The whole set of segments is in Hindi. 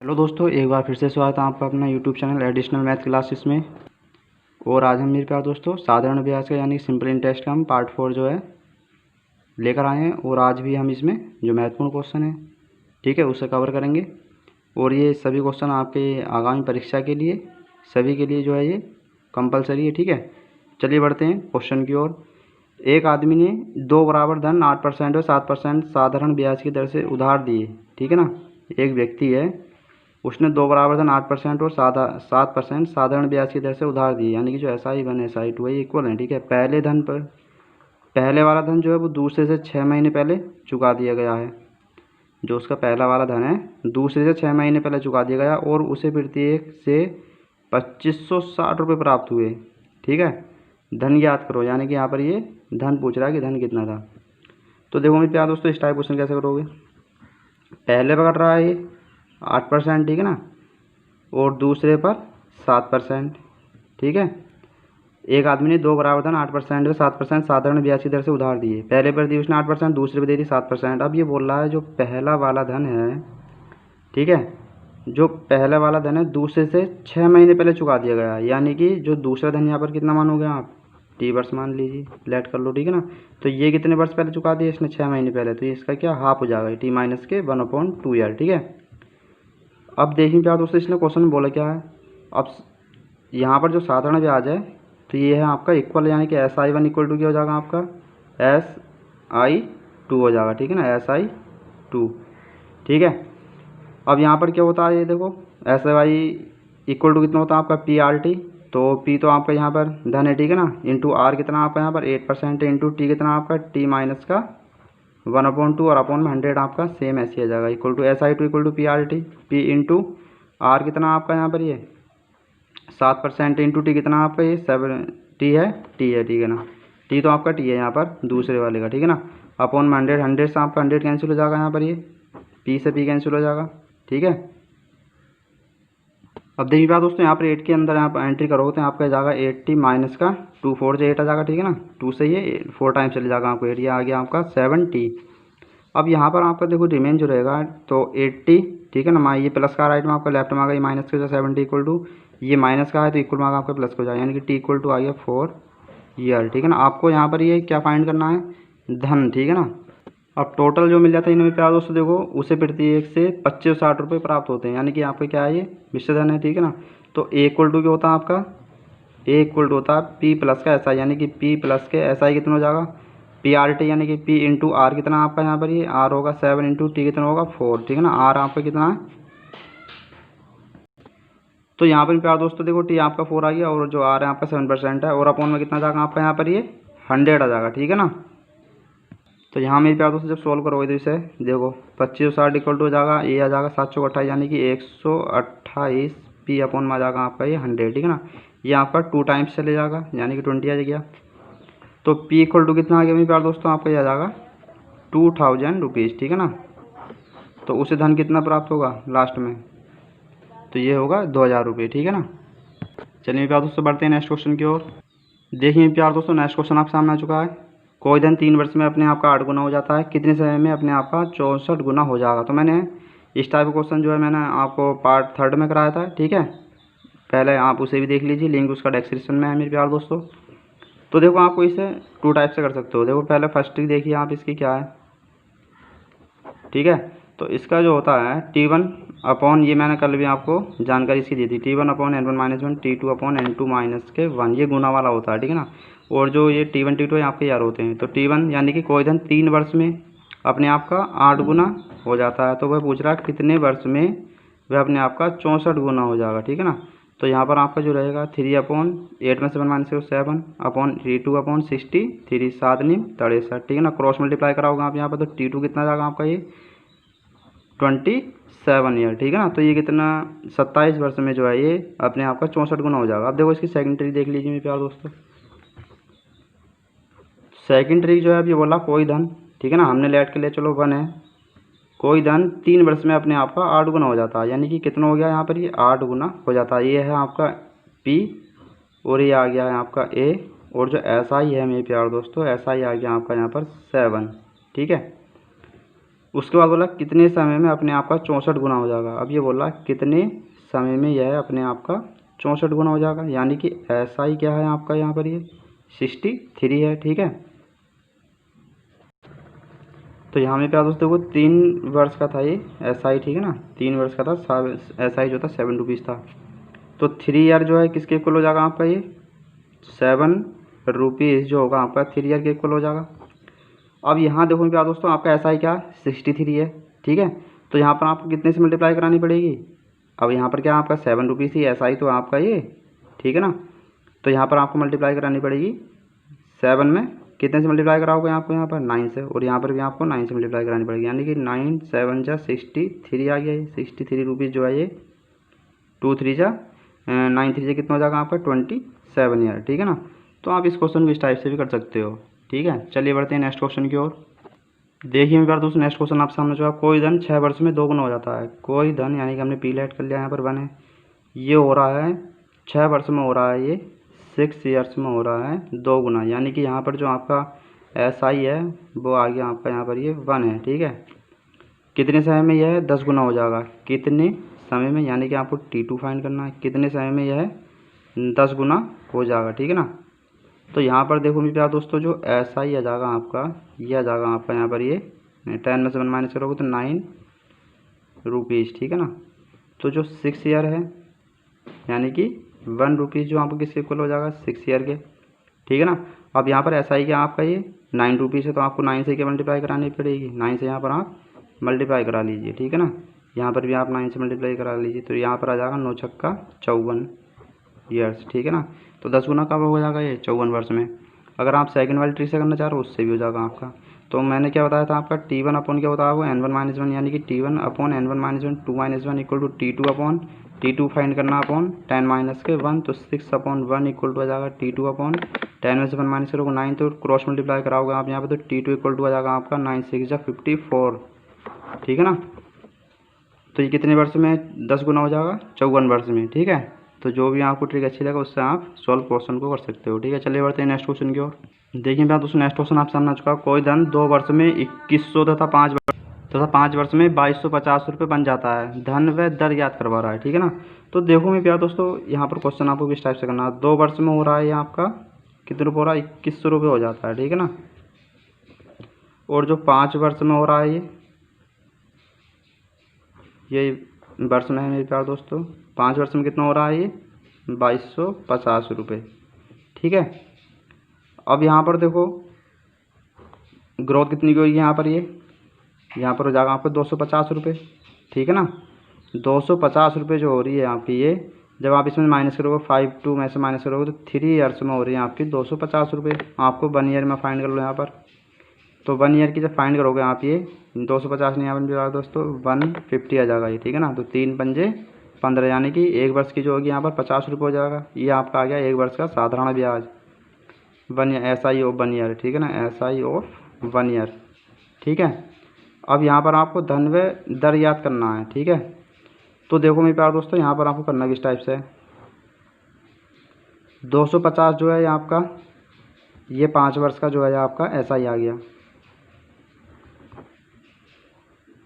हेलो दोस्तों, एक बार फिर से स्वागत है आपका अपना YouTube channel additional math classes में। और आज हम मेरे प्यार दोस्तों साधारण ब्याज का यानी सिंपल इंटरेस्ट का हम पार्ट 4 जो है लेकर आए हैं। और आज भी हम इसमें जो महत्वपूर्ण क्वेश्चन है, ठीक है, उसे कवर करेंगे। और ये सभी क्वेश्चन आपके आगामी परीक्षा के लिए सभी के लिए जो है ये कंपलसरी है, ठीक है। चलिए बढ़ते हैं क्वेश्चन की ओर। एक आदमी ने 2 बराबर धन 8% और 7% साधारण ब्याज की दर से उधार दिए, ठीक है ना। एक व्यक्ति है, उसने 2 बराबर धन 8% और 7% साधारण ब्याज की दर से उधार दिए, यानी कि जो SI1 SI2 है इक्वल है, ठीक है। पहले वाला धन जो है वो दूसरे से 6 महीने पहले चुका दिया गया है। जो उसका पहला वाला धन है दूसरे से 6 महीने पहले चुका दिया गया और उसे प्रत्येक से 2560 रुपये प्राप्त हुए, ठीक है। धन ज्ञात करो, यानी कि यहाँ पर ये धन पूछ रहा है कि धन कितना था। तो देखो मेरे प्यार दोस्तों, इस टाइप क्वेश्चन कैसे करोगे। पहले पर कर रहा है ये 8%, ठीक है ना, और दूसरे पर 7%, ठीक है। एक आदमी ने 2 बराबर धन 8% और 7% साधारण ब्याज की दर से उधार दिए। पहले पर दी उसने 8%, दूसरे पर दे दी 7%। अब ये बोल रहा है जो पहला वाला धन है, ठीक है, जो पहला वाला धन है दूसरे से 6 महीने पहले चुका दिया गया, यानी कि जो दूसरा धन यहाँ पर कितना मानोगे आप, T वर्ष मान लीजिए, लेट कर लो, ठीक है ना। तो ये कितने वर्ष पहले चुका दिया इसने, 6 महीने पहले, तो ये इसका क्या हाफ हो जाएगा, T माइनस के 1/2 ईयर, ठीक है। अब देखिए प्यार दोस्तों, इसने क्वेश्चन में बोला क्या है। अब यहाँ पर जो साधारण ब्याज है तो ये है आपका इक्वल, यानी कि SI1 इक्वल टू क्या हो जाएगा आपका SI2 हो जाएगा, ठीक है ना, SI2, ठीक है। अब यहाँ पर क्या होता है ये देखो, SI इक्वल टू कितना होता है आपका PRT। तो P तो आपका यहाँ पर धन है, ठीक है ना, इंटू R कितना आपका यहाँ पर 8% है, इंटू T कितना आपका T माइनस का 1/2 और अपॉन में 100 आपका सेम ऐसे आ जाएगा, equal to SI2 equal to PRT। P into R कितना आपका यहाँ पर ये 7% इंटू T कितना आपका ये 7 T है, ठीक है ना। T तो आपका T है यहाँ पर दूसरे वाले का, ठीक है ना, अपॉन में 100 से आपका 100 कैंसिल हो जाएगा, यहाँ पर ये P से P कैंसिल हो जाएगा, ठीक है। अब देखिए बात दोस्तों, यहाँ पर 8 के अंदर यहाँ पर एंट्री करोगे तो आपका जाएगा 80 माइनस का 2 4 से 8 आ जाएगा, ठीक है ना। 2 से ये 4 टाइम्स चले जाएगा आपको 8, ये आ गया आपका 70। अब यहाँ पर आपका देखो रिमेन जो रहेगा तो 80, ठीक है ना, ये प्लस का राइट में आपका लेफ्ट में आ गया, ये माइनस का 70 इक्वल टू ये माइनस का है तो इक्वल में आपका प्लस हो जाएगा, यानी कि T इक्वल टू आ गया 4 ईयर, ठीक है ना। आपको यहाँ पर ये क्या फाइंड करना है, धन, ठीक है ना। अब टोटल जो मिल जाता है इनमें प्यार दोस्तों देखो, उसे प्रत्येक से 2560 रुपये प्राप्त होते हैं, यानी कि आपका क्या है ये मिश्र धन है, ठीक है ना। तो A इक्वल टू क्या होता है आपका, A इक्वल टू होता है P प्लस का SI, यानी कि P प्लस के SI कितना हो जाएगा PRT, यानी कि P इंटू R कितना आपका यहाँ पर ये R होगा 7 इंटू T कितना होगा 4, ठीक है ना। R आपका कितना है, तो यहाँ पर प्यार दोस्तों देखो T आपका 4 आ गया और जो R है आपका 7% है, और अपॉन में कितना जाएगा आपका यहाँ पर ये 100 आ जाएगा, ठीक है ना। तो यहाँ मेरे प्यार दोस्तों जब सोल्व करोगे तो इसे देखो 2560 इक्वल टू हो जाएगा, ये आ जाएगा 728, यानी कि 128 P अपॉन में आ जाएगा आपका ये 100, ठीक है ना। ये आपका 2 टाइम्स चले जाएगा, यानी कि 20 आ गया। तो P इक्वल टू कितना आ गया मेरे प्यार दोस्तों, आपका ये आ जाएगा 2000 रुपीज़, ठीक है ना। तो उसे धन कितना प्राप्त होगा लास्ट में, तो ये होगा 2000 रुपये, ठीक है ना। चलिए मेरे प्यार दोस्तों बढ़ते हैं नेक्स्ट क्वेश्चन की ओर। देखिए प्यार दोस्तों, नेक्स्ट क्वेश्चन आपके सामने आ चुका है। कोई धन 3 वर्ष में अपने आप का 8 गुना हो जाता है, कितने समय में अपने आप का 64 गुना हो जाएगा। तो मैंने इस टाइप का क्वेश्चन जो है मैंने आपको पार्ट 3 में कराया था, ठीक है। पहले आप उसे भी देख लीजिए, लिंक उसका डिस्क्रिप्शन में है मेरे प्यार दोस्तों। तो देखो आपको इसे 2 टाइप से कर सकते हो। देखो पहले फर्स्ट ट्रिक देखिए आप, इसकी क्या है, ठीक है। तो इसका जो होता है T1 अपॉन, ये मैंने कल भी आपको जानकारी इसकी दी थी, T1 upon N1 minus 1, T2 upon N2 minus के 1, ये गुना वाला होता है, ठीक है ना। और जो ये T1 T2 आपके यार होते हैं। तो T1 यानी कि कोई धन 3 वर्ष में अपने आप का 8 गुना हो जाता है, तो वह पूछ रहा है कितने वर्ष में वह अपने आप का 64 गुना हो जाएगा, ठीक है ना। तो यहाँ पर आपका जो रहेगा 3 अपॉन 8 में 7 माइनस 7 अपॉन T2 अपॉन 60, 3 7 9 63, ठीक है ना। क्रॉस मल्टीप्लाई कराओगे आप यहाँ पर, तो T2 कितना जाएगा आपका ये 27 ईयर, ठीक है ना। तो ये कितना 27 वर्ष में जो है ये अपने आप का 64 गुना हो जाएगा। अब देखो इसकी सेकंड ट्रिक देख लीजिए मेरे प्यार दोस्तों। सेकंड ट्रिक जो है अब ये बोला कोई धन, ठीक है ना, हमने लेट के लिए चलो 1 है, कोई धन 3 वर्ष में अपने आप का 8 गुना हो जाता है, यानी कि कितना हो गया यहाँ पर ये 8 गुना हो जाता है। ये है आपका P और ये आ गया है आपका A, और जो SI है मेरे प्यार दोस्तों, SI आ गया आपका यहाँ पर 7, ठीक है। उसके बाद बोला कितने समय में अपने आप का 64 गुना हो जाएगा। अब ये बोला कितने समय में यह अपने आप का 64 गुना हो जाएगा, यानी कि SI क्या है आपका यहाँ पर ये 63 है। ठीक है, तो यहाँ में प्यार दोस्तों देखो 3 वर्ष का था ये SI, ठीक है ना, 3 वर्ष का था। SI जो था 7 रुपीज़ था। तो 3 ईयर जो है किसके इक्वल हो जाएगा आपका ये 7 रुपीज़ जो होगा आपका 3 ईयर के इक्वल हो जाएगा। अब यहाँ देखो प्यार दोस्तों आपका SI क्या 63 है। ठीक है, तो यहाँ पर आपको कितने से मल्टीप्लाई करानी पड़ेगी। अब यहाँ पर क्या आपका 7 रुपीज़ ही SI तो आपका ये, ठीक है ना, तो यहाँ पर आपको मल्टीप्लाई करानी पड़ेगी 7 में। कितने से मल्टीप्लाई कराओगे आपको यहाँ पर 9 से, और यहाँ पर भी आपको 9 से मल्टीप्लाई करानी पड़ेगी, यानी कि 9 7 जा 63 आ गया ये 63 रुपीज़ जो है ये। 2 3 जा 9 3 से कितना हो जाएगा आपका 27 ईयर। ठीक है ना, तो आप इस क्वेश्चन को इस टाइप से भी कर सकते हो। ठीक है, चलिए बढ़ते हैं नेक्स्ट क्वेश्चन की ओर। देखिए मेरे दोस्तों नेक्स्ट क्वेश्चन आप सामने जो है, कोई धन 6 वर्ष में 2 गुना हो जाता है। कोई धन यानी कि हमने पी लेट कर लिया यहाँ पर 1 है, ये हो रहा है 6 वर्ष में हो रहा है, ये 6 ईयर्स में हो रहा है 2 गुना, यानी कि यहाँ पर जो आपका SI है वो आ गया आपका यहाँ पर ये 1 है। ठीक है, कितने समय में यह 10 गुना हो जाएगा। कितने समय में, यानी कि आपको T2 फाइंड करना है, कितने समय में यह 10 गुना हो जाएगा। ठीक है ना, तो यहाँ पर देखो मेरे प्यारे दोस्तों जो SI आ जाएगा आपका, ये आ जाएगा आपका यहाँ पर ये 10 में से 1 माइनस करोगे तो 9 रुपीज़। ठीक है ना, तो जो 6 ईयर है यानी कि 1 रुपीज़ जो आपको किसके इक्वल हो जाएगा 6 ईयर के। ठीक है ना, अब यहाँ पर SI क्या आपका ये 9 रुपीज़ है, तो आपको 9 से क्या मल्टीप्लाई करानी पड़ेगी, 9 से यहाँ पर आप मल्टीप्लाई करा लीजिए। ठीक है ना, यहाँ पर भी आप 9 से मल्टीप्लाई करा लीजिए, तो यहाँ पर आ जाएगा 9 छक्का 54 ईयर्स। ठीक है ना, तो 10 गुना कब हो जाएगा ये 54 वर्ष में। अगर आप सेकंड वाली ट्रिक से करना चाह रहे हो उससे भी हो जाएगा आपका। तो मैंने क्या बताया था आपका T1 अपॉन क्या बताया वो N1 माइनस 1, यानी कि T1 upon N1 minus 1 2 minus 1 equal to T2 upon T2 find करना अपॉन 10 माइनस के 1, तो 6 अपॉन 1 इक्वल टू आ जाएगा T2 अपॉन 10 में से 1 माइनस करोगे 9, तो क्रॉस मल्टीप्लाई कराओगे आप यहाँ पे, तो T2 इक्वल टू आ जाएगा आपका 9 6 जा 54। ठीक है ना, तो ये कितने वर्ष में 10 गुना हो जाएगा 54 वर्ष में। ठीक है, तो जो भी आपको ट्रिक अच्छी लगे उससे आप सॉल्व क्वेश्चन को कर सकते हो। ठीक है, चलिए बढ़ते हैं नेक्स्ट क्वेश्चन की ओर। देखिए भैया दोस्तों नेक्स्ट क्वेश्चन आप सामने आ चुका है, कोई धन 2 वर्ष में 2100 तथा 5 वर्ष में 2250 रुपये बन जाता है, धन व दर याद करवा रहा है। ठीक है ना, तो देखो मेरे प्यारे दोस्तों यहाँ पर क्वेश्चन आपको किस टाइप से करना है। 2 वर्ष में हो रहा है ये आपका कितने रुपये हो रहा है 2100 रुपये हो जाता है। ठीक है ना, और जो 5 वर्ष में हो रहा है ये वर्ष में है मेरे प्यारे दोस्तों, 5 वर्ष में कितना हो रहा है ये 2250 रुपये। ठीक है, अब यहाँ पर देखो ग्रोथ कितनी की होगी यहाँ पर यहाँ पर हो जाएगा आपको 250 रुपये। ठीक है ना, 250 रुपये जो हो रही है आपकी ये, जब आप इसमें माइनस करोगे 5 2 में से माइनस करोगे तो 3 ईयर्स में हो रही है आपकी 250 रुपये। आपको 1 ईयर में फाइंड कर लो यहाँ पर, तो 1 ईयर की जब फाइंड करोगे आप ये 250 नहीं यहाँ पर दोस्तों 150 आ जाएगा ये। ठीक है ना, तो 3 पंजे 15, यानी कि 1 वर्ष की जो होगी यहाँ पर 50 रुपये हो जाएगा। ये आपका आ गया 1 वर्ष का साधारण ब्याज 1 ईयर SI ऑफ 1 ईयर। ठीक है ना, SI ऑफ 1 ईयर। ठीक है, अब यहाँ पर आपको धन व दर याद करना है। ठीक है, तो देखो मेरे प्यारे दोस्तों यहाँ पर आपको करना किस टाइप से है, 250 जो है आपका ये 5 वर्ष का जो है आपका SI आ गया,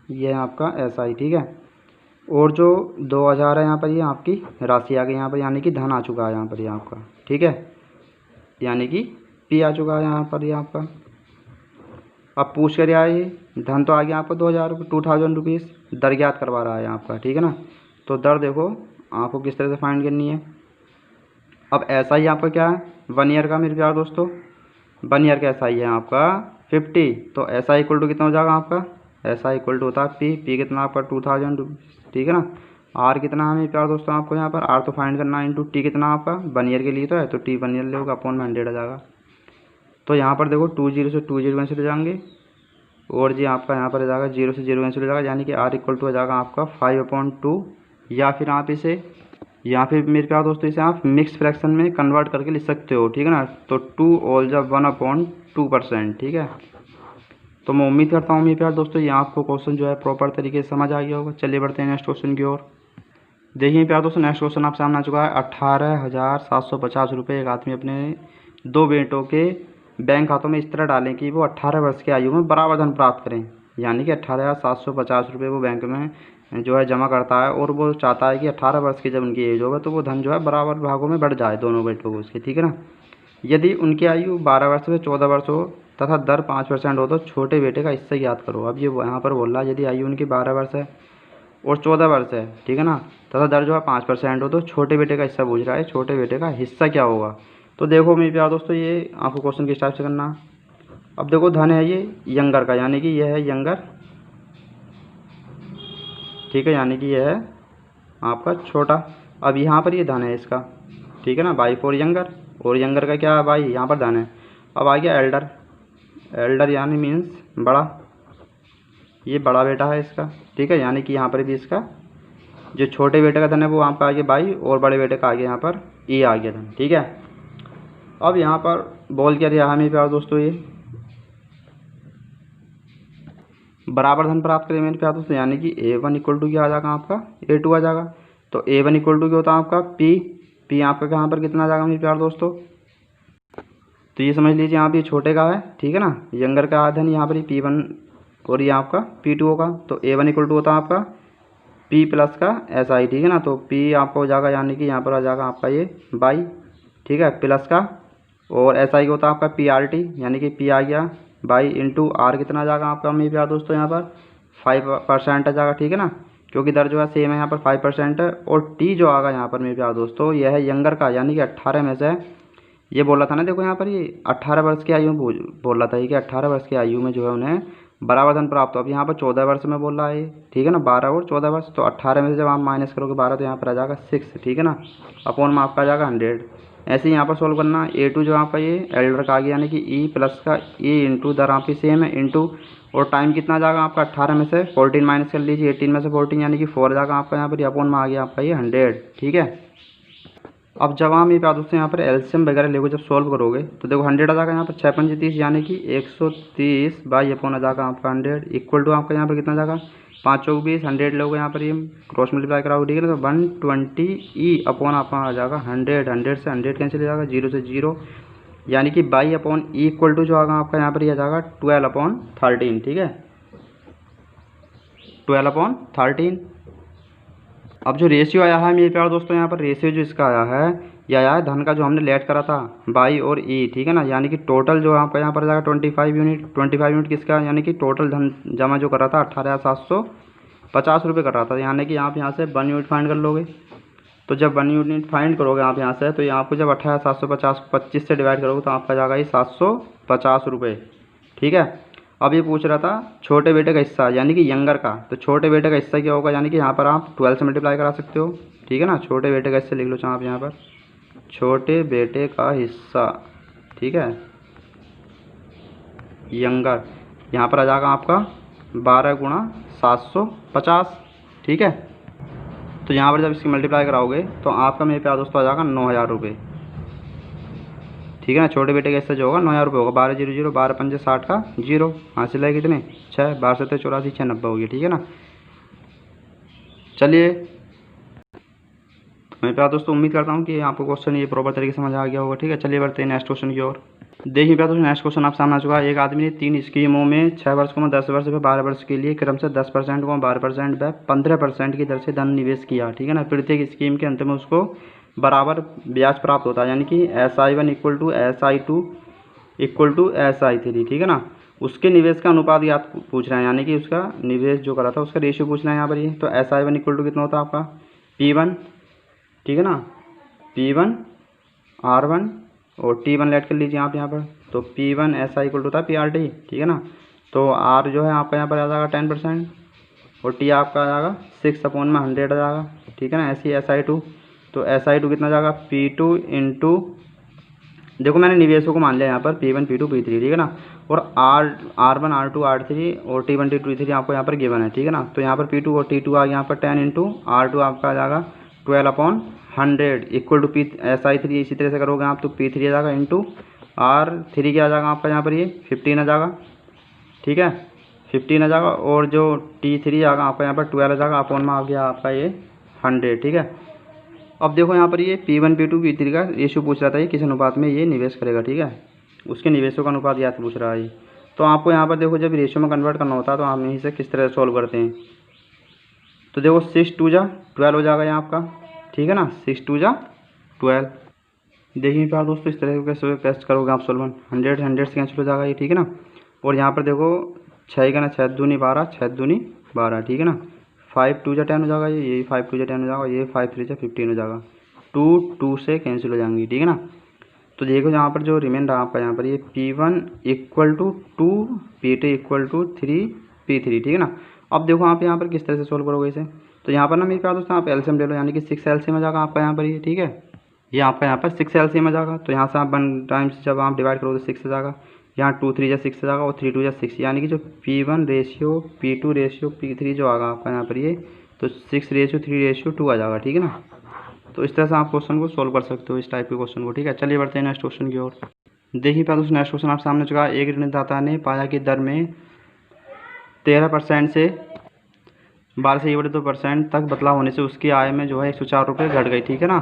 ये है आपका SI। ठीक है, और जो 2000 है यहाँ पर ये आपकी राशि आ गई यहाँ पर, यानी कि धन आ चुका है यहाँ पर ये आपका। ठीक है, यानी कि P आ चुका है यहाँ पर ये आपका। अब पूछ कर आए ये धन तो आ गया आपको 2000 रुपये 2000 रुपीज़, दर ज्ञात करवा रहा है आपका। ठीक है ना, तो दर देखो आपको किस तरह से फाइंड करनी है। अब SI आपका क्या है 1 ईयर का मेरे प्यारे दोस्तों, 1 ईयर का SI है आपका 50, तो SI इक्वल टू कितना हो जाएगा आपका, SI इक्वल टू होता है P कितना आपका 2000 रुपीज़। ठीक है ना, R कितना है मेरे प्यारे दोस्तों आपको यहाँ पर, R तो फाइंड करना है इंटू T कितना आपका 1 ईयर के लिए तो है, तो T 1 ईयर लोगे अपॉन 100 आ जाएगा। तो यहाँ पर देखो 2 0 से 2 0 कैंसिल हो जाएंगे, और जी आपका यहाँ पर आ जाएगा 0 से 0 कैंसिल हो जाएगा, यानी कि R इक्वल टू हो जाएगा आपका 5/2, या फिर आप इसे मेरे प्यारे दोस्तों इसे आप मिक्स फ्रैक्शन में कन्वर्ट करके लिख सकते हो। ठीक है ना, तो 2 ऑल जब 1/2%। ठीक है, तो मैं उम्मीद करता हूँ मेरे प्यारे दोस्तों ये आपको क्वेश्चन जो है प्रॉपर तरीके से समझ आ गया होगा। चलिए बढ़ते हैं नेक्स्ट क्वेश्चन की ओर। देखिए प्यारे दोस्तों नेक्स्ट क्वेश्चन आप सामने आ चुका है, 18,750 रुपये एक आदमी अपने 2 बेटों के बैंक खातों में इस तरह डालें कि वो 18 वर्ष की आयु में बराबर धन प्राप्त करें। यानी कि 18,750 रुपये वो बैंक में जो है जमा करता है, और वो चाहता है कि 18 वर्ष की जब उनकी एज होगा तो वो धन जो है बराबर भागों में बढ़ जाए दोनों बेटों को उसके, ठीक है ना। यदि उनकी आयु 12 वर्ष से 14 वर्ष हो तथा दर 5% हो तो छोटे बेटे का हिस्सा ज्ञात करो। अब ये यहाँ पर बोल रहा है यदि आयु उनकी 12 वर्ष है और 14 वर्ष है, ठीक है ना, तथा दर जो है 5% हो तो छोटे बेटे का हिस्सा पूछ रहा है, छोटे बेटे का हिस्सा क्या होगा। तो देखो मेरे प्यारे दोस्तों, ये आपको क्वेश्चन किस टाइप से करना है। अब देखो धन है ये यंगर का, यानी कि यह है यंगर, ठीक है, यानी कि यह है आपका छोटा। अब यहाँ पर ये धन है इसका, ठीक है ना, बाई फोर यंगर, और यंगर का क्या है भाई, यहाँ पर धन है। अब आ गया एल्डर, एल्डर यानी मीन्स बड़ा, ये बड़ा बेटा है इसका, ठीक है, यानी कि यहाँ पर भी इसका जो छोटे बेटे का धन है वो वहाँ पर आ गया बाई, और बड़े बेटे का आ गया यहाँ पर ई आ गया धन, ठीक है। अब यहाँ पर बोल क्या दिया हमें प्यारे दोस्तों, ये बराबर धन प्राप्त करें मेरे प्यारे दोस्तों, यानी कि A1 इक्वल टू क्या आ जाएगा आपका A2 आ जाएगा। तो A1 इक्वल टू क्या होता है आपका P आपका यहाँ पर कितना आ जाएगा मेरे प्यारे दोस्तों। तो ये समझ लीजिए यहाँ पर ये छोटे का है, ठीक है ना, यंगर का धन यहाँ पर P1 और ये आपका P2 होगा। तो A1 इक्वल टू होता है आपका P प्लस का SI, ठीक है ना। तो P आपका हो जाएगा यानी कि यहाँ पर आ जाएगा आपका ये बाई, ठीक है, प्लस का, और SI होता है आपका PRT, यानी कि P आ गया बाई इंटू R कितना आ जाएगा आपका मेरे प्यारे दोस्तों यहाँ पर 5% आ जाएगा, ठीक है ना, क्योंकि दर जो है सेम है यहाँ पर 5% है। और T जो आएगा यहाँ पर मेरे प्यारे दोस्तों यह है यंगर का, यानी कि 18 में से ये बोला था ना, देखो यहाँ पर ये 18 वर्ष की आयु में बोल रहा था ये कि 18 वर्ष की आयु में जो है उन्हें बराबर धन प्राप्त हो। अब यहाँ पर 14 वर्ष में बोल रहा है, ठीक है ना, 12 और 14 वर्ष, तो 18 में से जब आप माइनस करोगे 12 तो यहाँ पर आ जाएगा 6, ठीक है ना, अपॉन में आपका आ जाएगा 100। ऐसे ही यहाँ पर सोल्व करना, A2 जो आपका ये एल्डर का आ गया, यानी कि E प्लस का E इंटू दर आपकी सेम है इंटू, और टाइम कितना आ जाएगा आपका 18 में से 14 माइनस कर लीजिए, 18 में से 14 यानी कि 4 जाएगा आपका यहाँ पर, अपॉन में आ गया आपका ये 100, ठीक है। अब जब हम ये प्यारे दोस्तों यहाँ पर एलसीएम वगैरह लेकर जब सॉल्व करोगे तो देखो 100 आ जाएगा यहाँ पर 6 पंजे 30, यानी कि 130 बाई अपॉन आ जाएगा आपका 100 इक्वल टू आपका यहाँ पर कितना जाएगा 5 चौक 20, 100 लोगे यहाँ पर ये क्रॉस मल्टीप्लाई कराओगे, ठीक है ना। तो 120 ई अपॉन आपका आ जाएगा 100, 100 से 100 कैंसिल हो जाएगा, 0 से 0, यानी कि by upon e equal to जो आएगा आपका यहाँ पर यह जाएगा 12/13, ठीक है, 12/13। अब जो रेशियो आया है मेरे प्यारे दोस्तों, यहाँ पर रेशियो जो इसका आया है यह आया है धन का जो हमने लेट करा था बाई और ई, ठीक है ना, यानी कि टोटल जो आपका यहाँ पर जाएगा 25 यूनिट, 25 यूनिट किसका, यानी कि टोटल धन जमा जो करा था 18,750 रुपये कर रहा था, यानी कि आप यहाँ से 1 यूनिट फाइंड कर लोगे। तो जब 1 यूनिट फाइंड करोगे आप यहाँ से, तो यहाँ आपको जब 18,750 25 से डिवाइड करोगे तो आपका जाएगा ये 750 रुपये, ठीक है। अब ये पूछ रहा था छोटे बेटे का हिस्सा, यानी कि यंगर का, तो छोटे बेटे का हिस्सा क्या होगा, यानी कि यहाँ पर आप 12 से मल्टीप्लाई करा सकते हो, ठीक है ना। छोटे बेटे का हिस्सा लिख लो चाहे आप यहाँ पर, छोटे बेटे का हिस्सा, ठीक है, यंगर, यहाँ पर आ जाएगा आपका 12 गुणा 750, ठीक है। तो यहाँ पर जब इसकी मल्टीप्लाई कराओगे तो आपका मेरे प्यारे दोस्तों आ जाएगा 9,000 रुपये, ठीक है ना। छोटे बेटे का हिस्सा जो होगा 9,000 रुपये होगा, 12 0 0, 12 पंजे 60 का 0, हासिल है कितने 6, 12 7 84, 6 90 हो गया, ठीक है ना। चलिए मेरे प्यारे दोस्तों उम्मीद करता हूँ कि आपको क्वेश्चन ये प्रॉपर तरीके से समझ आ गया होगा, ठीक है। चलिए बढ़ते हैं नेक्स्ट क्वेश्चन की ओर। देखिए प्यारे दोस्तों नेक्स्ट क्वेश्चन आप सामने आ चुका है। एक आदमी ने 3 स्कीमों में 6 वर्ष को 10 वर्ष व 12 वर्ष के लिए क्रम से 10% को 12% व 15% की दर से धन निवेश किया, ठीक है ना। प्रत्येक स्कीम के अंत में उसको बराबर ब्याज प्राप्त होता है, यानी कि SI1 equal to SI2 equal to SI3, ठीक है ना। उसके निवेश का अनुपात याद पूछ रहे हैं, यानी कि उसका निवेश जो करा था उसका रेशियो पूछ रहे हैं यहाँ पर ये। तो SI1 इक्वल टू कितना होता है आपका P1, ठीक है ना, P1 R1 और T1 लेट कर लीजिए आप यहाँ पर। तो P1 SI इक्वल टू होता है PRT, ठीक है ना। तो R जो है आपका यहाँ पर आ जाएगा 10% और T आपका आ जाएगा 6/100 आ जाएगा, ठीक है ना। ऐसी SI2, तो SI2 कितना जाएगा P2 इंटू, देखो मैंने निवेशों को मान लिया यहाँ पर P1 P2 P3, ठीक है ना। और R1 R2 R3 और T1 T2 T3 आपको यहाँ पर गिवन है, ठीक है ना। तो यहाँ पर P2 और T2 आ गया यहाँ पर 10 इंटू R2 आपका आ जाएगा 12/100 इक्वल टू SI3, इसी तरह से करोगे आप तो P3 आ जाएगा इंटू R3 क्या आ जाएगा आपका यहाँ पर ये 15 आ जाएगा, ठीक है, 15 आ जाएगा। और जो T3 आएगा आपका यहाँ पर 12 आ जाएगा, अपॉन में आ गया आपका ये 100, ठीक है। अब देखो यहाँ पर ये P1 P2 P3 का रेशियो पूछ रहा था, ये किस अनुपात में ये निवेश करेगा, ठीक है, उसके निवेशों का अनुपात याद पूछ रहा है। तो आपको यहाँ पर देखो जब रेशियो में कन्वर्ट करना होता है तो हम यहीं से किस तरह से सॉल्व करते हैं। तो देखो 6 2 जा 12 हो जाएगा यहाँ आपका, ठीक है ना, 6 2 जा 12। देखिए प्यार दोस्तों इस तरह से कैसे कैसे करोगे आप सॉल्व, 100 से कैंसिल हो जाएगा ये, ठीक है ना। और यहाँ पर देखो 6 का ना 6 दूनी 12, 6 दूनी 12, ठीक है ना। 5 2 जा 10 हो जाएगा ये 5 2 जा 10 हो जाएगा, ये 5 3 जा 15 हो जाएगा। 2 2 से कैंसिल हो जाएंगी, ठीक है ना। तो देखो यहाँ पर जो रिमाइंडर आपका यहाँ पर ये P1 equal to 2, P2 equal to 3, P3, ठीक है ना। अब देखो आप यहाँ पर किस तरह से सोल्व करोगे इसे। तो यहाँ पर ना मेरे प्यार दोस्तों आप एलसीएम ले लो, यानी कि 6 एलसीएम आ जाएगा आपका यहाँ पर ये, ठीक है। ये आपका यहाँ पर 6 एलसीएम आ जाएगा। तो यहाँ से आप 1 टाइम्स जब आप डिवाइड करोगे तो 6 आ जाएगा। यहाँ 2 3 जा 6 आ जाएगा और 3 2 जा 6, यानी कि जो P1 ratio P2 ratio P3 जो आएगा आपका यहाँ पर ये, तो 6 रेशियो 3 रेशियो 2 आ जाएगा, ठीक है ना। तो इस तरह से आप क्वेश्चन को सोल्व कर सकते हो, इस टाइप के क्वेश्चन को, ठीक है। चलिए बढ़ते हैं नेक्स्ट क्वेश्चन की ओर। देखिए प्यार दोस्तों नेक्स्ट क्वेश्चन आप सामने चुका है। एक ऋणदाता ने पाया कि दर में 13% से 12 से 1/2% तक बदलाव होने से उसकी आय में जो है 104 रुपये घट गई, ठीक है ना।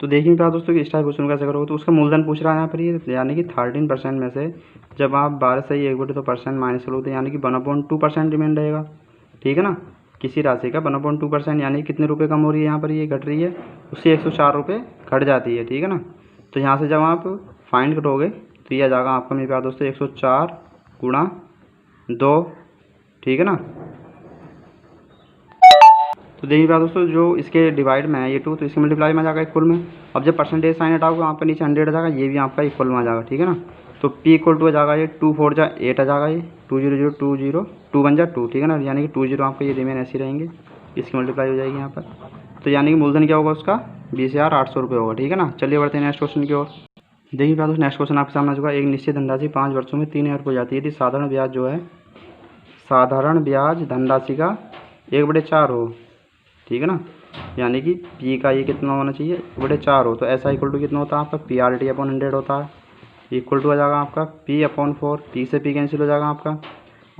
तो देखिए प्यार दोस्तों कि इस टाइप क्वेश्चन कैसे करोगे। तो उसका मूलधन पूछ रहा है यहाँ पर ये, यानी कि 13% में से जब आप 12 से 1/2% माइनस करोगे यानी कि 1/2% रिमेन रहेगा, ठीक है ना। किसी राशि का 1/2% यानी कितने रुपए कम हो रही है यहाँ पर ये घट रही है, उससे 104 रुपये घट जाती है, ठीक है ना। तो यहाँ से जब आप फाइंड करोगे तो ये आ जाएगा आपका मेरे प्यार दोस्तों 104 गुणा 2, ठीक है ना। तो देखिए प्यार दोस्तों जो इसके डिवाइड में है ये 2, तो इसके मल्टीप्लाई में आ जाएगा इक्वल में। अब जब परसेंटेज साइन हटाओगे वहाँ पर नीचे 100 आ जाएगा, ये भी आपका इक्वल में आ जाएगा, ठीक है ना। तो P इक्वल टू आ जाएगा ये 2 4 जा 8 आ जाएगा, ये 2 0 0 2 0 2 1 जा 2, ठीक है ना। यानी कि 2 0 आपका ये रिमेन ऐसे रहेंगे, इसकी मल्टीप्लाई हो जाएगी यहाँ पर। तो यानी कि मूलधन क्या होगा उसका 20,800 रुपये होगा, ठीक है ना। चलिए बढ़ते हैं नेक्स्ट क्वेश्चन की ओर। देखिए प्यार दोस्तों नेक्स्ट क्वेश्चन आपके सामने आ चुका है। एक निश्चित धनराशि 5 वर्षों में 3000 रुपये हो जाती है यदि साधारण ब्याज जो है साधारण ब्याज धनराशि का 1/4 हो, ठीक है ना। यानी कि P का ये कितना होना चाहिए 1/4 हो, तो ऐसा इक्वल टू कितना होता है आपका PRT/100 होता है, इक्वल टू आ जाएगा आपका P/4, P से P कैंसिल हो जाएगा आपका।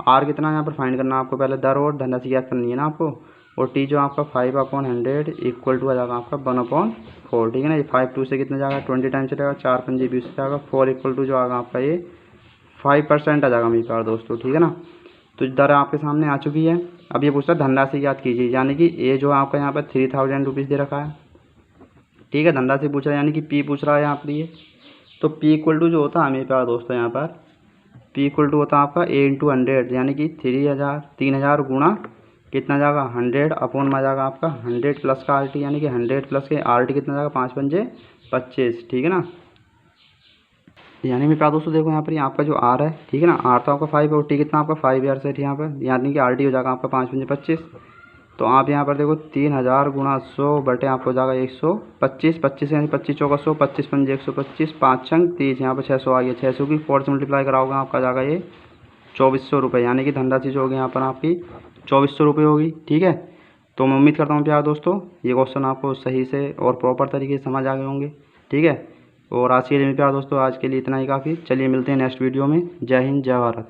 R कितना है यहाँ पर फाइंड करना है आपको, पहले दर और धनराशि याद करनी है ना आपको। और T जो आपका 5/100 इक्वल टू आ जाएगा आपका 1/4, ठीक है ना। ये 5 2 से कितना जाएगा 20 टाइम चलेगा, 4 5 20 से जाएगा, 4 इक्वल टू जो आएगा आपका ये 5% आ जाएगा मेरे प्यार दोस्तों, ठीक है ना। तो दर आपके सामने आ चुकी है। अब ये पूछता है धनराशि याद कीजिए, यानी कि ये जो आपका यहाँ पर 3000 रुपीज़ दे रखा है, ठीक है। धनराशि पूछ रहा है यानी कि P पूछ रहा है यहाँ पर ये। तो P इक्वल टू जो होता है मेरे प्यार दोस्तों यहाँ पर P इक्वल टू होता है आपका A × 100, यानी कि 3000 गुणा कितना जाएगा 100 अपॉन में जाएगा आपका 100 प्लस का RT, यानी कि 100 प्लस के RT कितना जाएगा 5 पंजे 25, ठीक है ना। यानी मेरे प्यार दोस्तों देखो यहाँ पर आपका जो R है, ठीक है ना, R तो आपका 5 और T कितना आपका 5 यार सेट यहाँ पर, यानी कि RT हो जाएगा आपका 5 पंजे 25। तो आप यहाँ पर देखो 3000 गुणा 100 बटे आपको हो जाएगा 125, 25 यानी 25 चौका 100, 25 पंजे 125, 5 छंग 30, यहाँ पर 600 आ गया, 600 की 4 से मल्टीप्लाई कराओगे आपका आ जाएगा ये 2400 रुपये, यानी कि धनराशि जो होगी यहाँ पर आपकी 2400 रुपये होगी, ठीक है। तो मैं उम्मीद करता हूँ प्यार दोस्तों ये क्वेश्चन आपको सही से और प्रॉपर तरीके से समझ आ गए होंगे, ठीक है। और आज के लिए प्यार दोस्तों आज के लिए इतना ही काफ़ी। चलिए मिलते हैं नेक्स्ट वीडियो में। जय हिंद जय भारत।